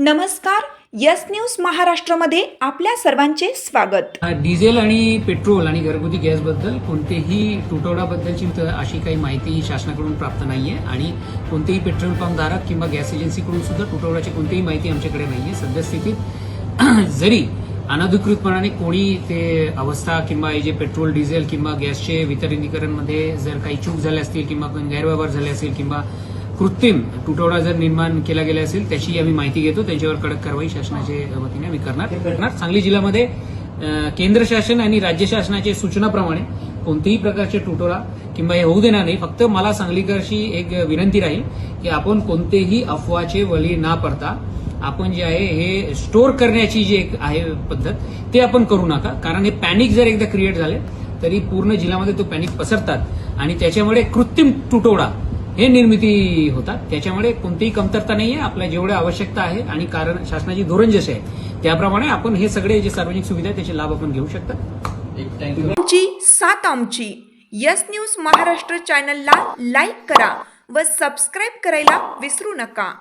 नमस्कार, yes news महाराष्ट्रामध्ये आपल्या सर्वांचे स्वागत। डिझेल आणि पेट्रोल आणि घरगुती गॅसबद्दल कोणतेही तुटवड्याबद्दलची अशी काही माहिती शासनाकडून प्राप्त नाहीये आणि कोणतेही पेट्रोल पंपधारक किंवा गॅस एजन्सीकडून सुद्धा तुटवड्याची कोणतीही माहिती आमच्याकडे नाहीये। सद्यस्थितीत जरी अनधिकृतपणाने कोणी ते अवस्था किंवा जे पेट्रोल डिझेल किंवा गॅसचे वितरणीकरणमध्ये जर काही चूक झाल्या असतील किंवा गैरव्यवहार झाले असेल किंवा कृत्रिम तुटवडा जर निर्माण केला गेला असेल त्याची आम्ही माहिती घेतो, त्यांच्यावर कडक कारवाई शासनाच्या वतीने आम्ही करणार। सांगली जिल्ह्यामध्ये केंद्र शासन आणि राज्य शासनाच्या सूचनाप्रमाणे कोणत्याही प्रकारचे तुटवडा किंवा हे होऊ देणार नाही। फक्त मला सांगलीकरशी एक विनंती राहील की आपण कोणतेही अफवाचे बळी न पडता आपण जे आहे हे स्टोअर करण्याची जी एक आहे पद्धत ते आपण करू नका, कारण हे पॅनिक जर एकदा क्रिएट झाले तरी पूर्ण जिल्ह्यामध्ये तो पॅनिक पसरतात आणि त्याच्यामुळे कृत्रिम तुटवडा हे निर्मिती होतात। त्याच्यामुळे कोणतीही कमतरता नाहीये। आपल्या जेवढ्या आवश्यकता आहे आणि कारण शासनाची धोरण जसे आहे त्याप्रमाणे आपण हे सगळे जे सार्वजनिक सुविधा आहे त्याचे लाभ आपण घेऊ शकता। आमची साथ आमची यस न्यूज महाराष्ट्र चॅनलला लाईक करा व सबस्क्राईब करायला विसरू नका।